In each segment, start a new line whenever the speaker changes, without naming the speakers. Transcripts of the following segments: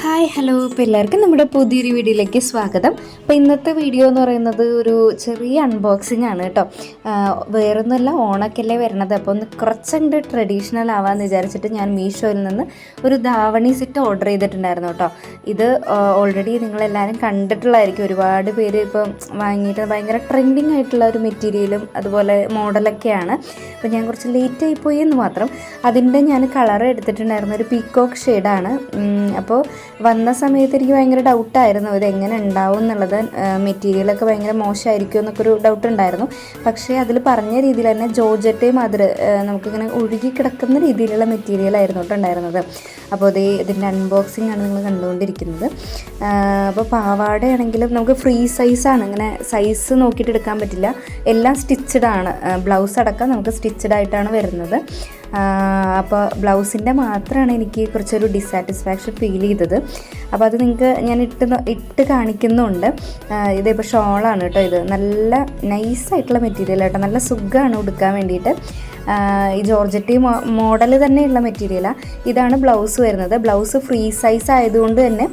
Hi hello ഇപ്പോൾ എല്ലാവർക്കും നമ്മുടെ പുതിയൊരു വീഡിയോയിലേക്ക് സ്വാഗതം. അപ്പോൾ ഇന്നത്തെ വീഡിയോ എന്ന് പറയുന്നത് ഒരു ചെറിയ അൺബോക്സിംഗ് ആണ് കേട്ടോ. വേറൊന്നുമല്ല, ഓണക്കല്ലേ വരണത്, അപ്പോൾ ഒന്ന് കുറച്ചങ്ങോട്ട് ട്രഡീഷണൽ ആവാമെന്ന് വിചാരിച്ചിട്ട് ഞാൻ മീഷോയിൽ നിന്ന് ഒരു ധാവണി സെറ്റ് ഓർഡർ ചെയ്തിട്ടുണ്ടായിരുന്നു കേട്ടോ. ഇത് ഓൾറെഡി നിങ്ങളെല്ലാവരും കണ്ടിട്ടുള്ളതായിരിക്കും. ഒരുപാട് പേര് ഇപ്പം വാങ്ങിയിട്ട് ഭയങ്കര ട്രെൻഡിങ് ആയിട്ടുള്ള ഒരു മെറ്റീരിയലും അതുപോലെ മോഡലൊക്കെയാണ്. അപ്പോൾ ഞാൻ കുറച്ച് ലേറ്റായി പോയി എന്ന് മാത്രം. അതിൻ്റെ ഞാൻ കളർ എടുത്തിട്ടുണ്ടായിരുന്ന ഒരു പീക്കോക്ക് ഷെയ്ഡാണ്. അപ്പോൾ വന്ന സമയത്ത് എനിക്ക് ഭയങ്കര ഡൗട്ടായിരുന്നു ഇത് എങ്ങനെ ഉണ്ടാവും എന്നുള്ളത്. മെറ്റീരിയലൊക്കെ ഭയങ്കര മോശമായിരിക്കും എന്നൊക്കെ ഒരു ഡൗട്ട് ഉണ്ടായിരുന്നു. പക്ഷേ അതിൽ പറഞ്ഞ രീതിയിൽ തന്നെ ജോർജറ്റയും അതിൽ നമുക്കിങ്ങനെ ഒഴുകി കിടക്കുന്ന രീതിയിലുള്ള മെറ്റീരിയലായിരുന്നു കേട്ടോ ഉണ്ടായിരുന്നത്. അപ്പോൾ ഇതിൻ്റെ അൺബോക്സിംഗ് ആണ് നിങ്ങൾ കണ്ടുകൊണ്ടിരിക്കുന്നത്. അപ്പോൾ പാവാടയാണെങ്കിലും നമുക്ക് ഫ്രീ സൈസാണ്, ഇങ്ങനെ സൈസ് നോക്കിയിട്ട് എടുക്കാൻ പറ്റില്ല. എല്ലാം സ്റ്റിച്ചഡ് ആണ്, ബ്ലൗസ് അടക്കം നമുക്ക് സ്റ്റിച്ചഡ് ആയിട്ടാണ് വരുന്നത്. അപ്പോൾ ബ്ലൗസിൻ്റെ മാത്രമാണ് എനിക്ക് കുറച്ചൊരു ഡിസാറ്റിസ്ഫാക്ഷൻ ഫീൽ ചെയ്തത്. അപ്പോൾ അത് നിങ്ങൾക്ക് ഞാൻ ഇട്ട് കാണിക്കുന്നുണ്ട്. ഇതിപ്പോൾ ഷോളാണ് കേട്ടോ. ഇത് നല്ല നൈസായിട്ടുള്ള മെറ്റീരിയൽ കേട്ടോ, നല്ല സുഖമാണ് ഉടുക്കാൻ വേണ്ടിയിട്ട്. ഈ ജോർജറ്റി മോഡൽ തന്നെയുള്ള മെറ്റീരിയലാണ്. ഇതാണ് ബ്ലൗസ് വരുന്നത്. ബ്ലൗസ് ഫ്രീ സൈസ് ആയതുകൊണ്ട് തന്നെ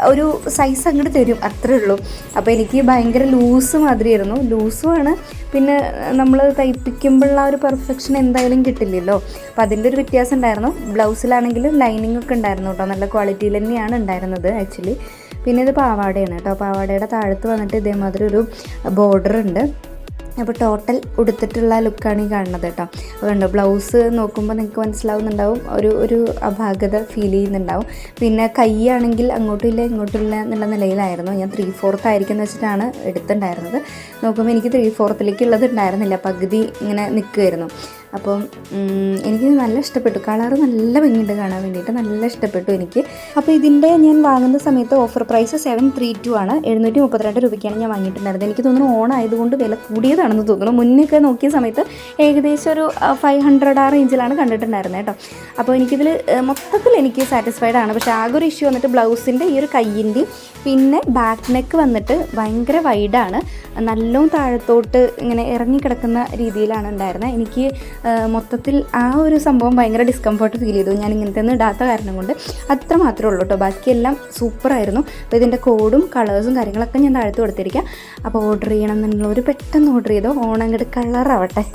ഒരു സൈസ് അങ്ങോട്ട് തരും, അത്രേ ഉള്ളൂ. അപ്പോൾ എനിക്ക് ഭയങ്കര ലൂസ് മാതിരിയായിരുന്നു. ലൂസുമാണ്, പിന്നെ നമ്മൾ തയ്പ്പിക്കുമ്പോഴുള്ള ഒരു പെർഫെക്ഷൻ എന്തായാലും കിട്ടില്ലല്ലോ. അപ്പോൾ അതിൻ്റെ ഒരു വ്യത്യാസം ഉണ്ടായിരുന്നു. ബ്ലൗസിലാണെങ്കിൽ ലൈനിങ് ഒക്കെ ഉണ്ടായിരുന്നു കേട്ടോ, നല്ല ക്വാളിറ്റിയിൽ തന്നെയാണ് ഉണ്ടായിരുന്നത് ആക്ച്വലി. പിന്നെ ഇത് പാവാടയാണ് കേട്ടോ. പാവാടയുടെ താഴത്ത് വന്നിട്ട് ഇതേമാതിരി ഒരു ബോർഡർ ഉണ്ട്. അപ്പോൾ ടോട്ടൽ ഉടുത്തിട്ടുള്ള ലുക്കാണ് ഈ കാണുന്നത് കേട്ടോ. അതുകൊണ്ട് ബ്ലൗസ് നോക്കുമ്പോൾ നിങ്ങൾക്ക് മനസ്സിലാവുന്നുണ്ടാവും, ഒരു അപാകത ഫീൽ ചെയ്യുന്നുണ്ടാവും. പിന്നെ കൈയാണെങ്കിൽ അങ്ങോട്ടുമില്ല ഇങ്ങോട്ടുമില്ല എന്നുള്ള നിലയിലായിരുന്നു. ഞാൻ 3/4 ആയിരിക്കും എന്ന് വെച്ചിട്ടാണ് എടുത്തിട്ടുണ്ടായിരുന്നത്. നോക്കുമ്പോൾ എനിക്ക് 3/4 ഉള്ളത് ഉണ്ടായിരുന്നില്ല, പകുതി ഇങ്ങനെ നിൽക്കുമായിരുന്നു. അപ്പം എനിക്ക് നല്ല ഇഷ്ടപ്പെട്ടു. കളറ് നല്ല ഭംഗിയുണ്ട് കാണാൻ വേണ്ടിയിട്ട്, നല്ല ഇഷ്ടപ്പെട്ടു എനിക്ക്. അപ്പോൾ ഇതിൻ്റെ ഞാൻ വാങ്ങുന്ന സമയത്ത് ഓഫർ പ്രൈസ് 732 ആണ്. 732 രൂപയ്ക്കാണ് ഞാൻ വാങ്ങിയിട്ടുണ്ടായിരുന്നത്. എനിക്ക് തോന്നുന്നു ഓണായതുകൊണ്ട് വില കൂടിയതാണെന്ന് തോന്നുന്നു. മുന്നേയൊക്കെ നോക്കിയ സമയത്ത് ഏകദേശം ഒരു 500 ആ റേഞ്ചിലാണ് കണ്ടിട്ടുണ്ടായിരുന്നത് കേട്ടോ. അപ്പോൾ എനിക്കിതിൽ മൊത്തത്തിൽ എനിക്ക് സാറ്റിസ്ഫൈഡ് ആണ്. പക്ഷേ ആകെ ഒരു ഇഷ്യൂ വന്നിട്ട് ബ്ലൗസിൻ്റെ ഈ ഒരു കയ്യിൻ്റെയും പിന്നെ ബാക്ക് നെക്ക് വന്നിട്ട് ഭയങ്കര വൈഡാണ്, നല്ലോണം താഴത്തോട്ട് ഇങ്ങനെ ഇറങ്ങിക്കിടക്കുന്ന രീതിയിലാണ് ഉണ്ടായിരുന്നത്. എനിക്ക് മൊത്തത്തിൽ ആ ഒരു സംഭവം ഭയങ്കര ഡിസ്കംഫർട്ട് ഫീൽ ചെയ്തു. ഞാൻ ഇങ്ങനത്തെ ഒന്നും ഇടാത്ത കാരണം കൊണ്ട്. അത്ര മാത്രമേ ഉള്ളൂ കേട്ടോ, ബാക്കിയെല്ലാം സൂപ്പറായിരുന്നു. അപ്പോൾ ഇതിൻ്റെ കോഡും കളേഴ്സും കാര്യങ്ങളൊക്കെ ഞാൻ താഴത്ത് കൊടുത്തിരിക്കാം. അപ്പോൾ ഓർഡർ ചെയ്യണം എന്നുള്ളവർ പെട്ടെന്ന് ഓർഡർ ചെയ്തോ, ഓണം അങ്ങോട്ട് കളറാവട്ടെ.